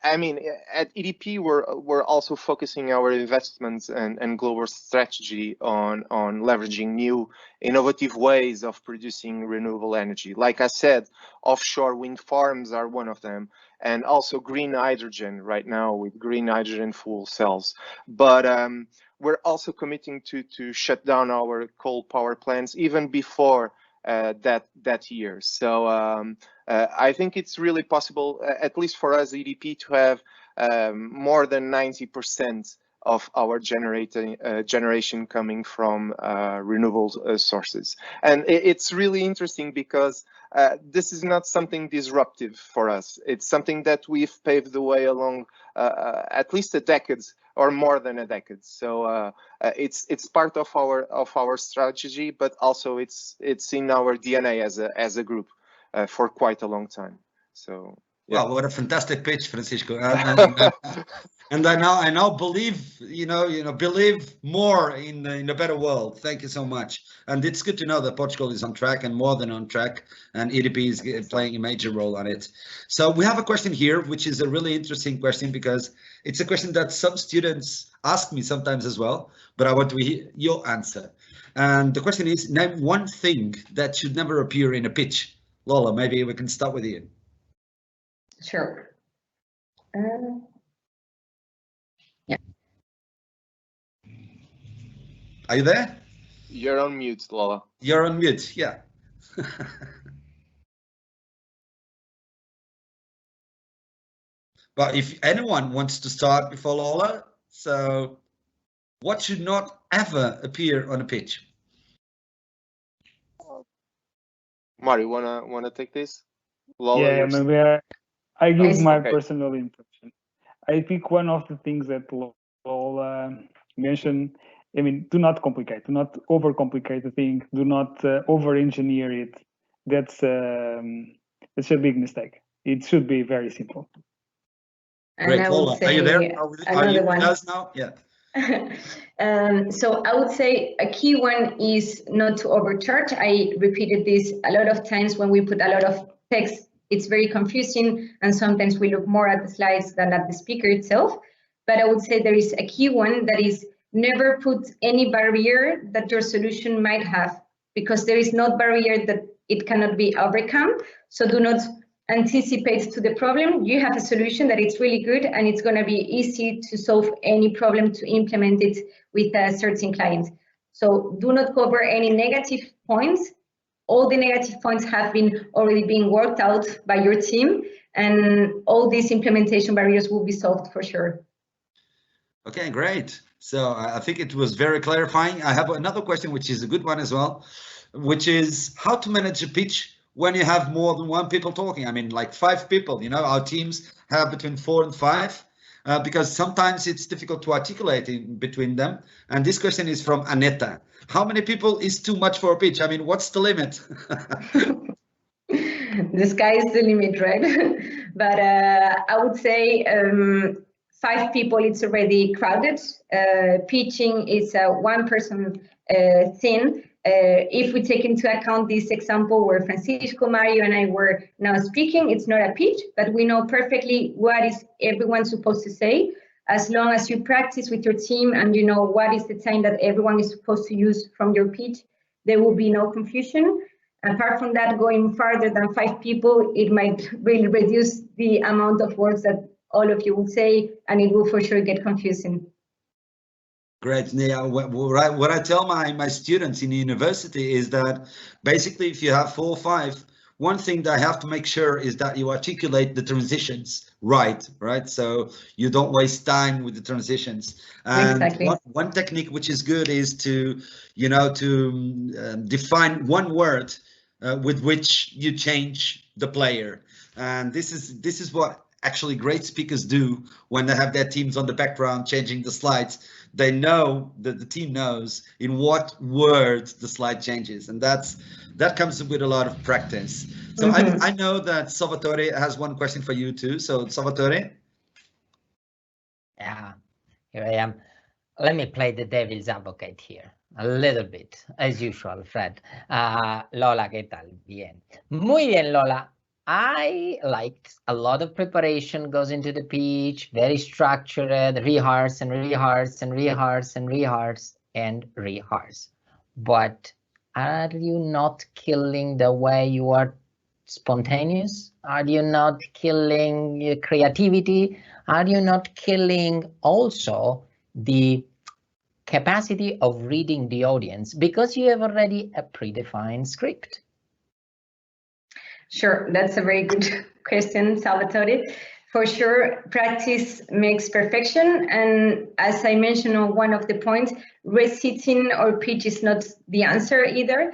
I mean, at EDP, we're also focusing our investments and global strategy on leveraging new innovative ways of producing renewable energy. Like I said, offshore wind farms are one of them, and also green hydrogen right now with green hydrogen fuel cells. But we're also committing to shut down our coal power plants even before that year. So I think it's really possible, at least for us, EDP, to have more than 90% of our generation coming from renewable sources. And it's really interesting because this is not something disruptive for us. It's something that we've paved the way along at least a decade or more than a decade. So it's part of our strategy, but also it's in our DNA as a group for quite a long time. So yeah. Wow, what a fantastic pitch, Francisco! And I now believe believe more in a better world. Thank you so much. And it's good to know that Portugal is on track and more than on track, and EDP is playing a major role on it. So we have a question here, which is a really interesting question because it's a question that some students ask me sometimes as well, but I want to hear your answer. And the question is, name one thing that should never appear in a pitch. Lola, maybe we can start with you. Sure. Yeah. Are you there? You're on mute, Lola. You're on mute, yeah. But if anyone wants to start before Lola, so what should not ever appear on a pitch? Mario, wanna take this? Lola, yeah, maybe I give my personal impression. I think one of the things that Lola mentioned, I mean, do not complicate, do not overcomplicate the thing, do not over-engineer it. That's a big mistake. It should be very simple. Great, Lola, are you there? Are you with us now? Yeah. So I would say a key one is not to overcharge. I repeated this a lot of times when we put a lot of text. It's very confusing, and sometimes we look more at the slides than at the speaker itself. But I would say there is a key one that is never put any barrier that your solution might have, because there is no barrier that it cannot be overcome. So do not anticipate to the problem. You have a solution that it's really good and it's going to be easy to solve any problem, to implement it with a certain client. So do not cover any negative points. All the negative points have been already being worked out by your team, and all these implementation barriers will be solved for sure. Okay, great. So I think it was very clarifying. I have another question, which is a good one as well, which is how to manage a pitch when you have more than one people talking. I mean, like 5 people, you know, our teams have between 4 and 5, because sometimes it's difficult to articulate in between them. And this question is from Aneta. How many people is too much for a pitch? I mean, what's the limit? The sky is the limit, right? But I would say 5 people, it's already crowded. Pitching is a one-person thing. If we take into account this example where Francisco, Mario, and I were now speaking, it's not a pitch, but we know perfectly what is everyone supposed to say. As long as you practice with your team and you know what is the time that everyone is supposed to use from your pitch, there will be no confusion. Apart from that, going farther than 5 people, it might really reduce the amount of words that all of you will say, and it will for sure get confusing. Great. Yeah, what I tell my students in university is that basically if you have 4 or 5, one thing that I have to make sure is that you articulate the transitions right? So you don't waste time with the transitions. And exactly. one technique which is good is to, define one word with which you change the player. And this is what actually great speakers do when they have their teams on the background changing the slides. They know that the team knows in what words the slide changes, and that comes with a lot of practice. So I know that Salvatore has one question for you too. So Salvatore. Yeah, here I am. Let me play the devil's advocate here a little bit, as usual, Fred. Lola, ¿qué tal? Bien. Muy bien, Lola. I liked a lot of preparation goes into the pitch, very structured, rehearse and rehearse and rehearse and rehearse and rehearse. But are you not killing the way you are spontaneous? Are you not killing your creativity? Are you not killing also the capacity of reading the audience because you have already a predefined script? Sure, that's a very good question, Salvatore. For sure, practice makes perfection. And as I mentioned on one of the points, reciting or pitch is not the answer either,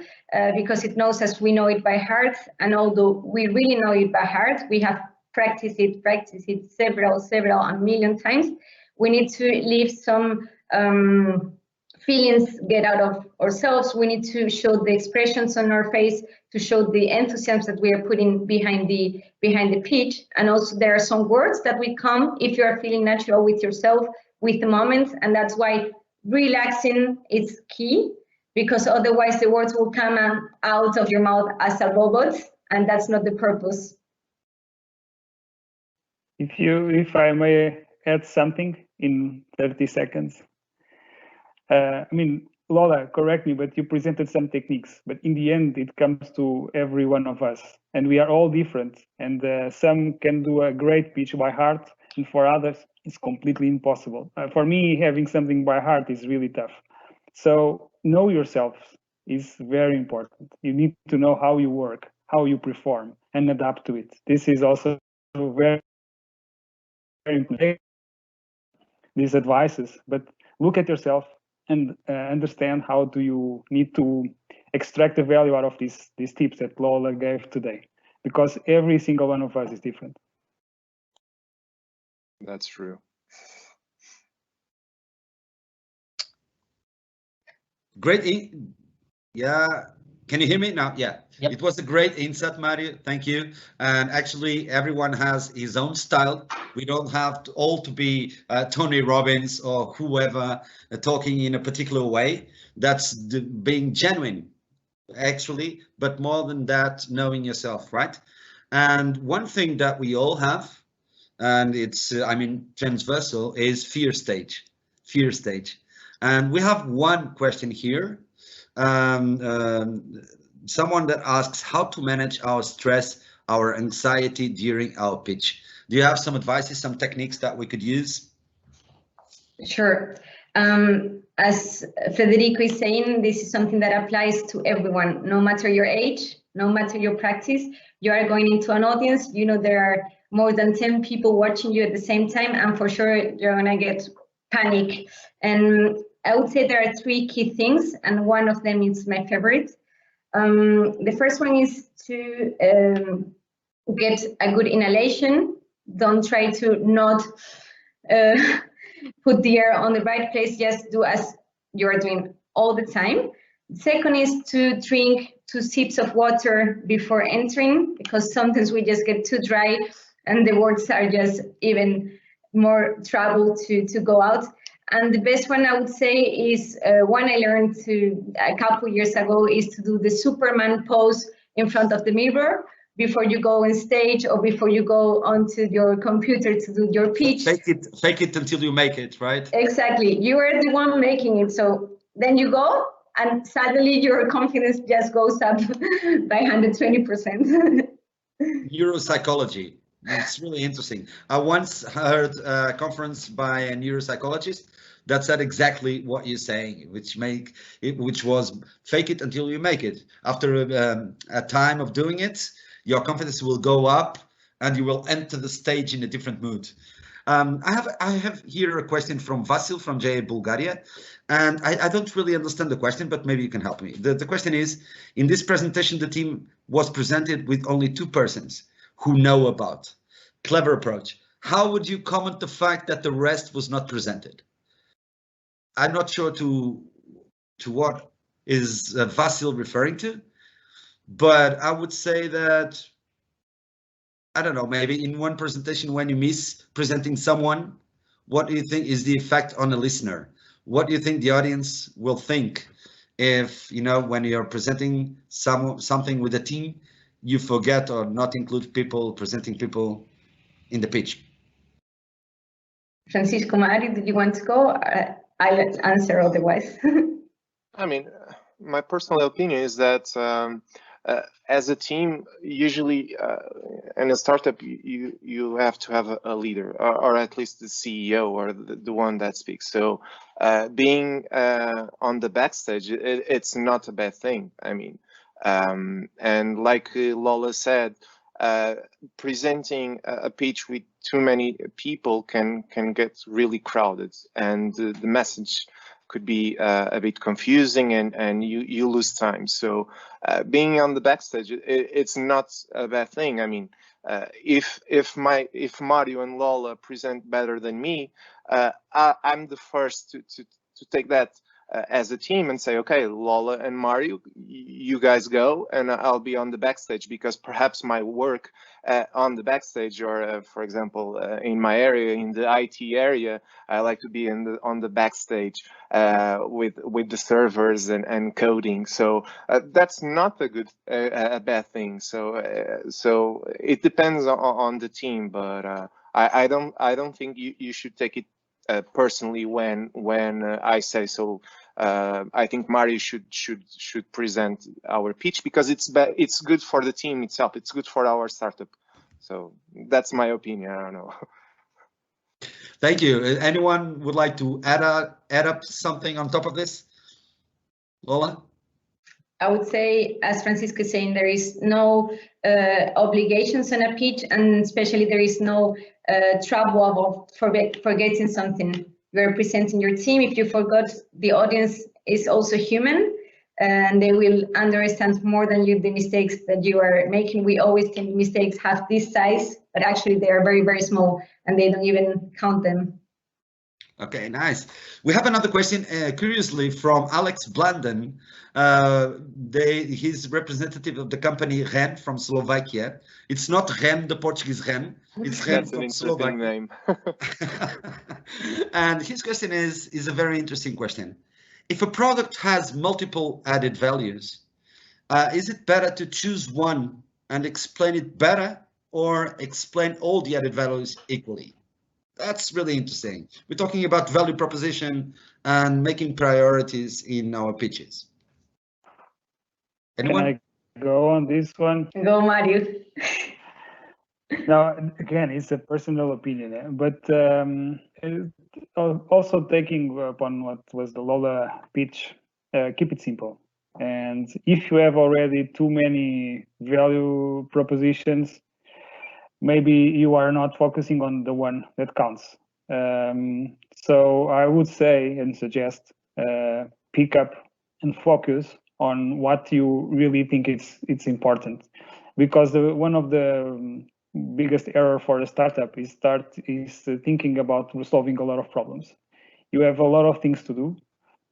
because it knows as we know it by heart. And although we really know it by heart, we have practiced it several, a million times. We need to leave some feelings get out of ourselves. We need to show the expressions on our face to show the enthusiasm that we are putting behind the pitch. And also there are some words that will come if you are feeling natural with yourself, with the moment. And that's why relaxing is key, because otherwise the words will come out of your mouth as a robot, and that's not the purpose. If I may add something in 30 seconds. I mean, Lola, correct me, but you presented some techniques, but in the end, it comes to every one of us, and we are all different. And some can do a great pitch by heart, and for others, it's completely impossible. For me, having something by heart is really tough. So know yourself is very important. You need to know how you work, how you perform, and adapt to it. This is also very, very important. These advices, but look at yourself and understand how do you need to extract the value out of these tips that Lola gave today, because every single one of us is different. That's true. Great. Yeah. Can you hear me now? Yeah. Yep. It was a great insight, Mario. Thank you. And actually, everyone has his own style. We don't have to all to be Tony Robbins or whoever talking in a particular way. That's being genuine, actually. But more than that, knowing yourself, right? And one thing that we all have, and it's, transversal, is fear stage. Fear stage. And we have one question here. Someone that asks how to manage our stress, our anxiety during our pitch. Do you have some advices, some techniques that we could use? Sure. As Federico is saying, this is something that applies to everyone, no matter your age, no matter your practice. You are going into an audience, there are more than 10 people watching you at the same time, and for sure you're gonna get panic. And I would say there are three key things, and one of them is my favorite. The first one is to get a good inhalation. Don't try to not put the air on the right place, just do as you're doing all the time. The second is to drink 2 sips of water before entering, because sometimes we just get too dry and the words are just even more trouble to go out. And the best one I would say is one I learned a couple years ago, is to do the Superman pose in front of the mirror before you go on stage or before you go onto your computer to do your pitch. Fake it until you make it, right? Exactly. You are the one making it. So then you go and suddenly your confidence just goes up by 120%. Neuropsychology. It's really interesting. I once heard a conference by a neuropsychologist that said exactly what you're saying, which was fake it until you make it. After a time of doing it, your confidence will go up and you will enter the stage in a different mood. I have here a question from Vasil from JA Bulgaria, and I don't really understand the question, but maybe you can help me. The question is, in this presentation, the team was presented with only 2 persons who know about. Clever approach. How would you comment the fact that the rest was not presented? I'm not sure to what is Vasil referring to, but I would say that, I don't know, maybe in one presentation when you miss presenting someone, what do you think is the effect on a listener? What do you think the audience will think if, you know, when you're presenting something with a team, you forget or not include presenting people in the pitch? Francisco, Mari, did you want to go? I'll answer otherwise. I mean, my personal opinion is that as a team, usually in a startup, you have to have a leader, or at least the CEO or the one that speaks. So being on the backstage, it's not a bad thing. I mean, and like Lola said, presenting a pitch with too many people can get really crowded, and the message could be a bit confusing, and you lose time. So being on the backstage, it's not a bad thing. I mean, if Mario and Lola present better than me, I'm the first to take that as a team and say, okay, Lola and Mario, you guys go, and I'll be on the backstage, because perhaps my work on the backstage, or for example, in my area, in the IT area, I like to be on the backstage with the servers and coding. So that's not a bad thing. So it depends on the team, but I don't think you should take it personally when I say so. I think Mario should present our pitch, because it's good for the team itself. It's good for our startup. So that's my opinion. I don't know. Thank you. Anyone would like to add up something on top of this? Lola? I would say, as Francisco is saying, there is no obligations on a pitch, and especially there is no trouble of forgetting something. You're representing your team. If you forgot, the audience is also human, and they will understand more than you the mistakes that you are making. We always think mistakes have this size, but actually they are very, very small, and they don't even count them. Okay, nice. We have another question, curiously, from Alex Blandon. He's representative of the company REN from Slovakia. It's not REN, the Portuguese REN. It's REN from Slovakia. Name. And his question is a very interesting question. If a product has multiple added values, is it better to choose one and explain it better, or explain all the added values equally? That's really interesting. We're talking about value proposition and making priorities in our pitches. Anyone? Can I go on this one? Go, Mario. Now, again, it's a personal opinion, but also taking upon what was the Lola pitch, keep it simple. And if you have already too many value propositions, maybe you are not focusing on the one that counts. So I would say and suggest pick up and focus on what you really think it's important, because one of the biggest error for a startup is thinking about solving a lot of problems. You have a lot of things to do.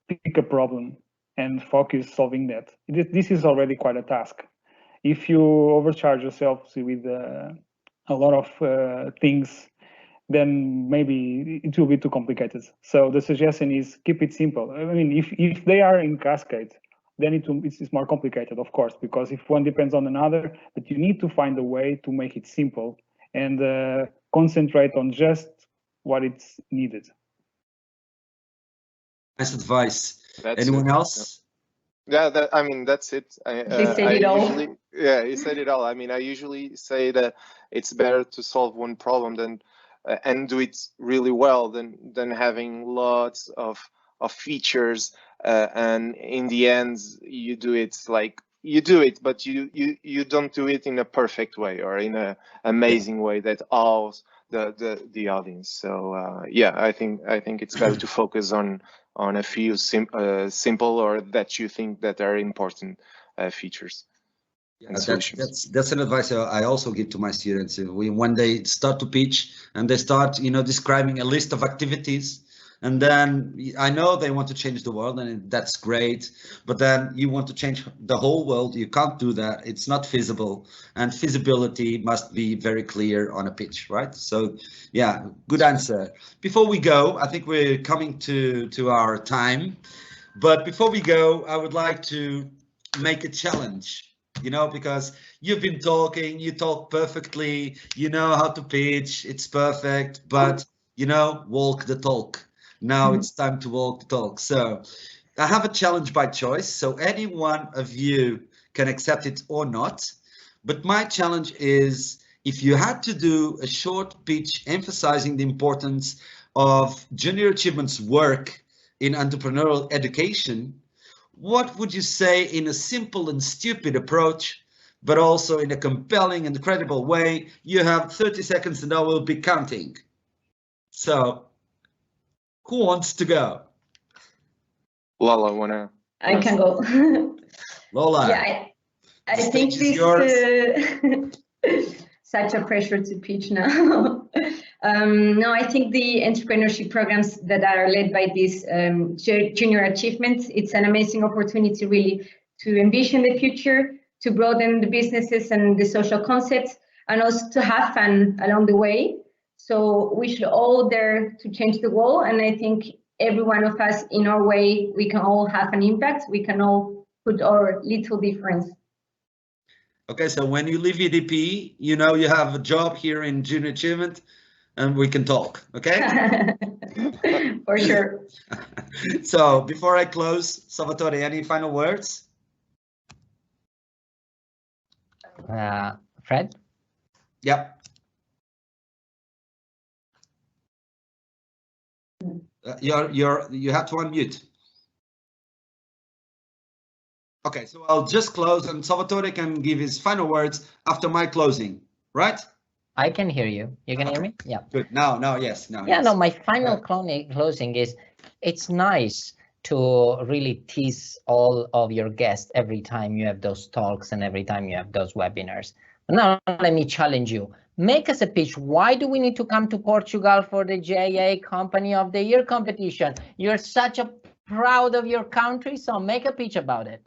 Pick a problem and focus solving that. This is already quite a task. If you overcharge yourself with a lot of things, then maybe it will be too complicated. So the suggestion is keep it simple. I mean, if they are in cascade, then it's more complicated, of course, because if one depends on another, but you need to find a way to make it simple and concentrate on just what it's needed. Nice advice. That's Anyone it. else? Yeah, I mean, that's it. They said it all. Yeah, you said it all. I mean, I usually say that it's better to solve one problem than and do it really well than having lots of features, and in the end you do it but you don't do it in a perfect way or in an amazing way that awes the audience. So yeah, I think it's better to focus on a few simple or that you think that are important features. Yeah, that's an advice I also give to my students. When they start to pitch and they start, describing a list of activities, and then I know they want to change the world, and that's great. But then you want to change the whole world. You can't do that. It's not feasible, and feasibility must be very clear on a pitch, right? So, yeah, good answer. Before we go, I think we're coming to our time. But before we go, I would like to make a challenge. Because you've been talking, you talk perfectly, you know how to pitch, it's perfect, but, walk the talk. Now it's time to walk the talk. So I have a challenge by choice. So any one of you can accept it or not. But my challenge is, if you had to do a short pitch emphasizing the importance of Junior Achievement's work in entrepreneurial education, what would you say in a simple and stupid approach, but also in a compelling and credible way? You have 30 seconds and I will be counting. So, who wants to go? Lola, I can go. Lola. Yeah, I think this such a pressure to pitch now. No, I think the entrepreneurship programs that are led by this Junior Achievement, it's an amazing opportunity really to envision the future, to broaden the businesses and the social concepts, and also to have fun along the way. So we should all dare to change the world, and I think every one of us in our way, we can all have an impact. We can all put our little difference. Okay, so when you leave EDP, you have a job here in Junior Achievement, and we can talk, okay? For sure. So before I close, Salvatore, any final words? Fred? Yep. You have to unmute. Okay, so I'll just close and Salvatore can give his final words after my closing, right? I can hear you. You can hear me? Yeah. Good. Now, yes. Yeah, yes. no, my final closing is, it's nice to really tease all of your guests every time you have those talks and every time you have those webinars. But now let me challenge you. Make us a pitch. Why do we need to come to Portugal for the JA Company of the Year competition? You're such a proud of your country, so make a pitch about it.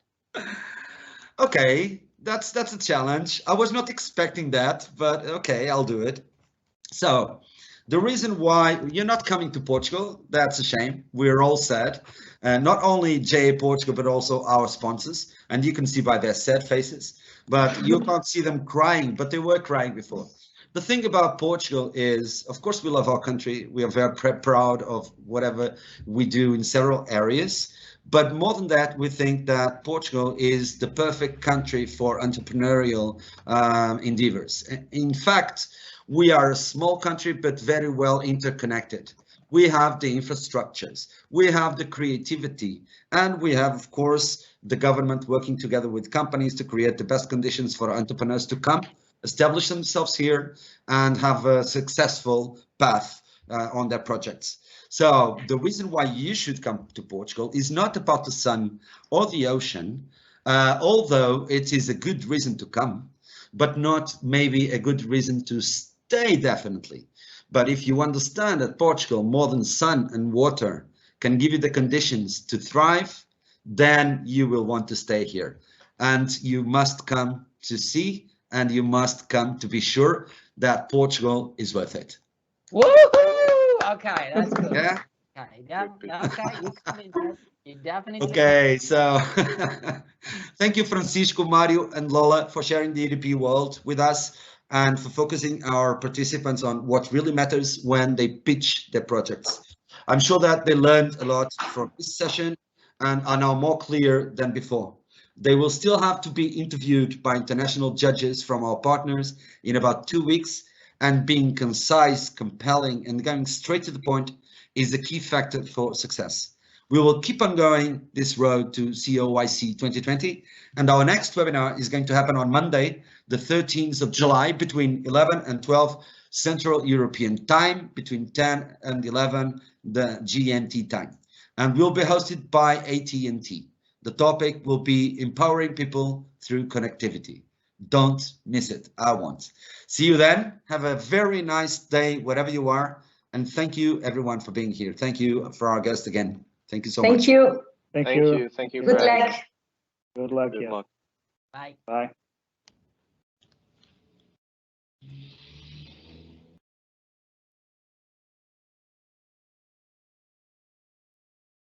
Okay, that's a challenge. I was not expecting that, but okay, I'll do it. So the reason why you're not coming to Portugal, that's a shame. We're all sad. Not only JA Portugal, but also our sponsors. And you can see by their sad faces, but you can't see them crying, but they were crying before. The thing about Portugal is, of course, we love our country. We are very proud of whatever we do in several areas. But more than that, we think that Portugal is the perfect country for entrepreneurial endeavors. In fact, we are a small country, but very well interconnected. We have the infrastructures, we have the creativity, and we have, of course, the government working together with companies to create the best conditions for entrepreneurs to come, establish themselves here, and have a successful path on their projects. So the reason why you should come to Portugal is not about the sun or the ocean, although it is a good reason to come, but not maybe a good reason to stay definitely. But if you understand that Portugal, more than sun and water, can give you the conditions to thrive, then you will want to stay here. And you must come to see, and you must come to be sure that Portugal is worth it. Woohoo! Okay, that's good. Yeah. Okay, you coming there. You definitely. Okay, so thank you, Francisco, Mario, and Lola, for sharing the EDP world with us and for focusing our participants on what really matters when they pitch their projects. I'm sure that they learned a lot from this session and are now more clear than before. They will still have to be interviewed by international judges from our partners in about 2 weeks, and being concise, compelling, and going straight to the point is a key factor for success. We will keep on going this road to COYC 2020, and our next webinar is going to happen on Monday, the 13th of July, between 11 and 12 Central European time, between 10 and 11 the GMT time, and will be hosted by AT&T. The topic will be empowering people through connectivity. Don't miss it. I won't. See you then. Have a very nice day, wherever you are. And thank you, everyone, for being here. Thank you for our guest again. Thank you so much. Thank you. Thank you. Thank you. Good luck. Good luck. Good Yeah. luck. Bye. Bye.